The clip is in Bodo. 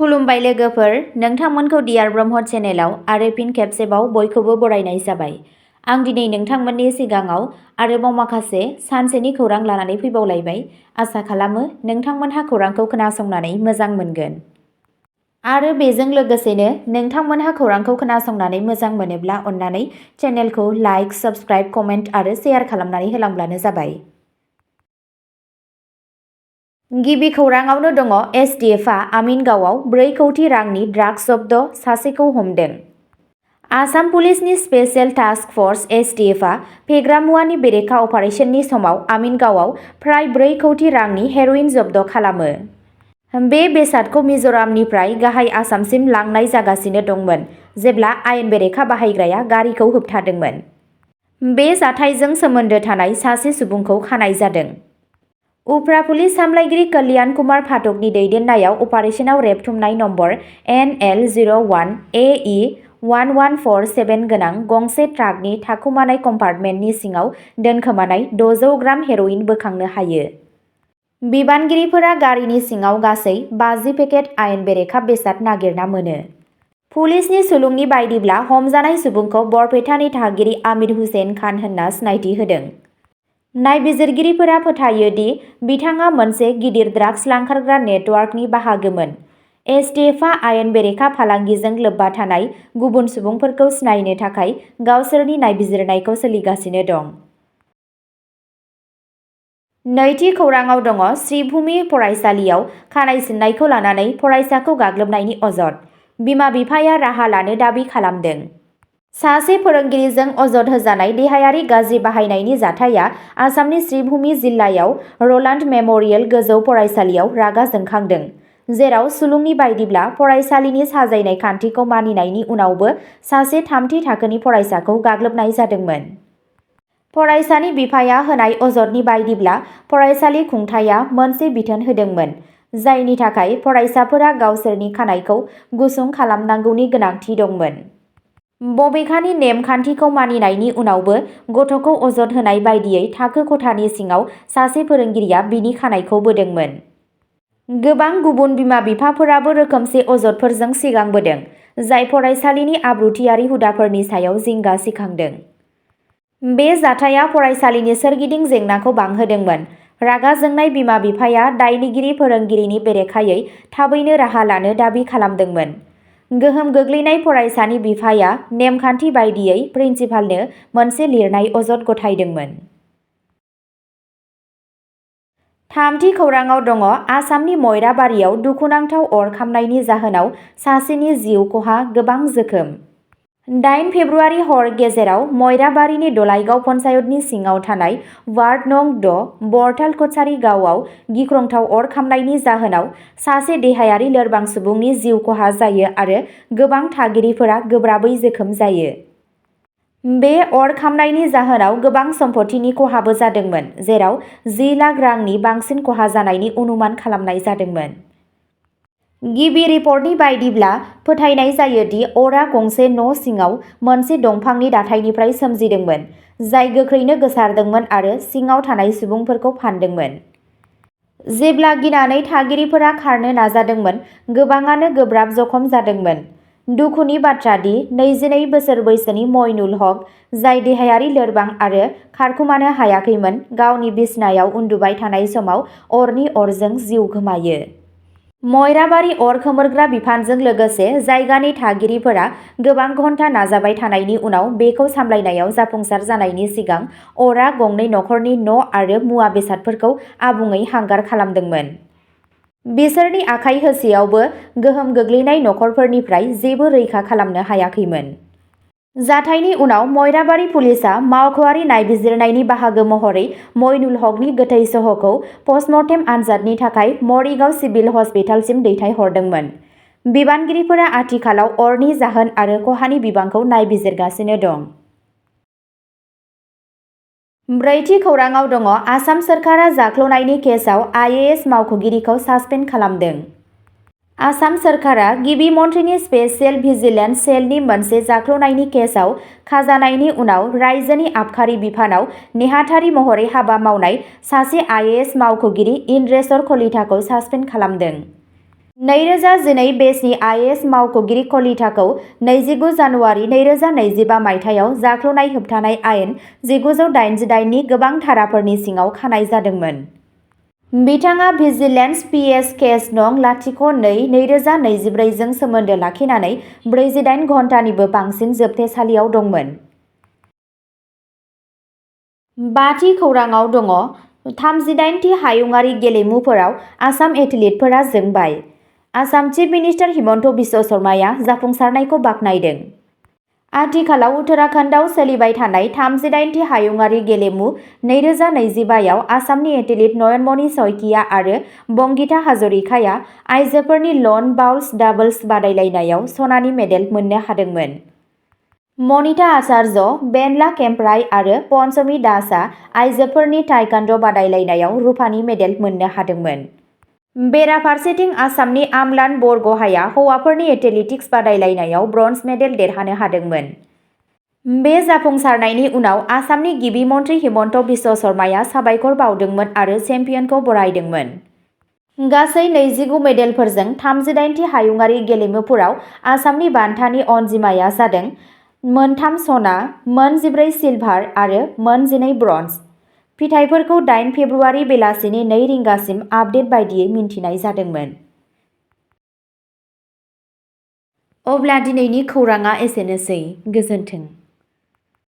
खुलुमबाय लोगोफोर, नोंथांमोनखौ डियार ब्रह्म चेनेलाव आरो फिन खेबसेबाव बयखौबो बरायनाय जाबाय। आं दिनै नोंथांमोननि सिगाङाव आरोबाव माखासे सानसेनि खौरां लानानै फैबावलायबाय। आसा खालामो नोंथांमोनहा खौरांखौ खोनासंनानै मोजां मोनगोन। आरो बेजों लोगोसेनो नोंथांमोनहा खौरांखौ खोनासंनानै मोजां मोनोब्ला अन्नानै चेनेलखौ लाइक, साबस्क्राइब, कमेन्ट आरो शेयार खालामनानै होलांब्लानो जाबाय। गिबि खौराङावनो दङ एसटिएफआ आमिनगावआव 4 कौटि रांनि ड्राग्स जब्द, सासेखौ हमदों। आसाम पुलिसनि स्पेशेल टास्क फर्स एसटिएफआ फेग्रा मुवानि बेरेखा अपारेशननि समाव आमिनगावआव फ्राय 4 कौटि रांनि हेर'इन जब्द खालामो। बे बेसादखौ मिज'रामनिफ्राय गाहाय आसामसिम लांनाय जागासिनो दंमोन जेब्ला आयेन बेरेखा बाहायग्राया गारिखौ होबथादोंमोन। बे जाथायजों सोमोन्दो थानाय सासे सुबुंखौ खानाय जादों। उफ्रा पुलिस सामलायगिरि कल्याण कुमार फाटकनि दैदेननायाव अपारेशनाव रेबथुमनाय नम्बर NL01AE1147 गोनां गंसे ट्राकनि थाखुमानाय कम्पार्टमेन्टनि सिङाव दोनखोमानाय 600 ग्राम हेर'इन बोखांनो हायो। बिबानगिरिफोरा गारिनि सिङाव गासै 50 पेकेट आयेन बेरेखा बेसाद नागिरना मोनो। पुलिसनि सुलुंनि बायदिब्ला हमजानाय सुबुंखौ बरपेटानि थागिरि आमिर हुसैन खान होनना सिनायथि होदों। नायबिजिरगिरिफोरा फोथायो दि बिथाङा मोनसे गिदिर ड्राग्स लांखारग्रा नेटवार्कनि बाहागोमोन। एसटिएफआ आयेन बेरेखा फालांगिजों लोब्बा थानाय गुबुन सुबुंफोरखौ सिनायनो थाखाय गावसोरनि नायबिजिरनायखौ सोलिगासिनो दं। नैथि खौराङाव दङ श्रीभूमि फरायसालियाव खानाय सिननायखौ लानानै फरायसाखौ गाग्लोबनायनि अजद। बिमा-बिफाया राहा लानो दाबि खालामदों। सासे फोरोंगिरिजों अजद होजानाय देहायारि गाज्रि बाहायनायनि जाथाया आसामनि श्रीभूमि जिल्लायाव र'लान्ड मेम'रियेल गोजौ फरायसालियाव रागा जोंखांदों, जेराव सुलुंनि बायदिब्ला फरायसालिनि साजायनाय खान्थिखौ मानिनायनि उनावबो सासे 3थि थाखोनि फरायसाखौ गाग्लोबनाय जादोंमोन। फरायसानि बिफाया होनाय अजदनि बायदिब्ला फरायसालि खुंथायआ मोनसे बिथोन होदोंमोन, जायनि थाखाय फरायसाफोरा गावसोरनि खानायखौ गुसुं खालामनांगौनि गोनांथि दंमोन। बबेखानि नेम-खान्थिखौ मानिनायनि उनावबो गथ'खौ अजद होनाय बायदियै थाखो खथानि सिङाव सासे फोरोंगिरिया बिनि खानायखौ बोदोंमोन। गोबां गुबुन बिमा-बिफाफोराबो रोखोमसे अजदफोरजों सिगांबोदों, जाय फरायसालिनि आब्रुथियारि हुदाफोरनि सायाव जिंगा सिखांदों। बे जाथाया फरायसालिनि सोरगिदिं जेंनाखौ बांहोदोंमोन। रागा जोंनाय बिमा-बिफाया दायनिगिरि फोरोंगिरिनि बेरेखायै थाबैनो राहा लानो दाबि खालामदोंमोन। गोहोम गोग्लैनाय फरायसानि बिफाया नेमखान्थि बायदियै प्रिन्सिपालनो मोनसे लिरनाय अजद गथायदोंमोन। थामथि खौराङाव दङ आसामनि मयराबारियाव दुखुनांथाव अर खामनायनि जाहोनाव सासेनि जिउ खहा, गोबां जोखोम। 8 फेब्रुआरि हर गेजेराव मयराबारिनि दलाइगाव पन्चायतनि सिङाव थानाय वार्ड नं 6 बरताल कछारी गावआव गिख्रंथाव अर खामनायनि जाहोनाव सासे देहायारि लोरबां सुबुंनि जिउ खहा जायो आरो गोबां थागिरिफोरा गोब्राबै जोखोम जायो। बे अर खामनायनि जाहोनाव गोबां सम्पथिनि खहाबो जादोंमोन, जेराव 10 लाख रांनि बांसिन खहा जानायनि अनुमान खालामनाय जादोंमोन। गिबि रिपर्टनि बायदिब्ला फोथायनाय जायो दि अरआ गंसे न' सिङाव मोनसे दंफांनि दाथायनिफ्राय सोमजिदोंमोन, जाय गोख्रैनो गोसारदोंमोन आरो सिङाव थानाय सुबुंफोरखौ फानदोंमोन। जेब्ला गिनानै थागिरिफोरा खारनो नाजादोंमोन, गोबाङानो गोब्राब जखम जादोंमोन। दुखुनि बाथ्रा दि 22 बोसोर बैसोनि मइनुल हक, जाय देहायारि लोरबां आरो खारखुमानो हायाखैमोन, गावनि बिसनायाव उन्दुबाय थानाय समाव अरनि अरजों जिउ गोमायो। मयराबारि अर खोमोरग्रा बिफानजों लोगोसे जायगानि थागिरिफोरा गोबां घन्टा नाजाबाय थानायनि उनाव बेखौ सामलायनायाव जाफुंसार जानायनि सिगां अरआ गंनै नखरनि न' आरो मुवा बेसादफोरखौ आबुङै हांगार खालामदोंमोन। बिसोरनि आखाइ होसेयावबो गोहोम गोग्लैनाय नखरफोरनिफ्राय जेबो रैखा खालामनो हायाखैमोन। जाथायनि उनाव मयराबारि पुलिसआ मावख'आरि नायबिजिरनायनि बाहागो महरै मइनुल हकनि गोथै सह'खौ पस्टमर्टेम आनजादनि थाखाय मरिगाव सिभिल हस्पिटालसिम दैथायहरदोंमोन। बिबानगिरिफोरा आथिखालाव अरनि जाहोन आरो खहानि बिबांखौ नायबिजिरगासिनो दं। ब्रैथि खौराङाव दङ आसाम सोरखारा जाख्ल'नायनि केसआव आइएएस मावख'गिरिखौ सासपेन्ड खालामदों। आसाम सोरखारा गिबि मन्थ्रिनि स्पेशेल भिजिलेन्स सेलनि मोनसे जाख्ल'नायनि केसआव खाजानायनि उनाव रायजोनि आबखारि बिफानाव नेहाथारि महरै हाबा मावनाय सासे आइएएस मावख'गिरि इन्द्रेशर कलिताखौ सासपेन्ड खालामदों। 2012 बेचनि IAS मावख'गिरि कलिताखौ 29 जानुवारि 2025 मायथाइयाव जाख्ल'नाय होबथानाय आयेन 1988 नि गोबां धाराफोरनि सिङाव खानाय जादोंमोन। बिथाङा भिजिलेन्स PS केस नं 02/2024 जों सोमोन्दो लाखिनानै 48 घन्टानिबो बांसिन जोबथेसालियाव दंमोन। 5थि खौराङाव दङ। 38थि हायुङारि गेलेमुफोराव आसाम एथलीटफोरा जोंबाय। आसाम चिफ मिनिस्टार हिमन्त बिश्व शर्माया जाफुंसारनायखौ बाख्नायदों। आथिखालाव उत्तराखन्डआव सोलिबाय थानाय 38थि हायुङारि गेलेमु 2025 आव आसामनि एथलीट नयनमणि शइकिया आरो बंगिता हाजरिकाया आइजोफोरनि लन बाउल्स डाबल्स बादायलायनायाव सनानि मेडेल मोननो हादोंमोन। मनिता आचार्य, बेनला केम्प्राइ आरो पनसमी दासआ आइजोफोरनि ताइक्वान्ड' बादायलायनायाव रुफानि मेडेल मोननो हादोंमोन। बेराफारसेथिं आसामनि आमलान बरग'हाया हौवाफोरनि एथलेटिक्स बादायलायनायाव ब्रन्ज मेडेल देरहानो हादोंमोन। बे जाफुंसारनायनि उनाव आसामनि गिबि मन्थ्रि हिमन्त बिश्व शर्माया साबायखर बावदोंमोन आरो चेम्पियनखौ बरायदोंमोन। गासै 29 मेडेलफोरजों 38थि हायुङारि गेलेमुफोराव आसामनि बान्थानि अनजिमाया जादों मोन3 सना, मोन 14 सिलभार आरो मोन 12 ब्रन्ज। फिथाइफोरखौ 8 फेब्रुआरि बेलासिनि 2 रिंगासिम आपडेट बायदियै मिन्थिनाय जादोंमोन। अब्ला दिनैनि खौराङा एसेनोसै। गोजोन्थों।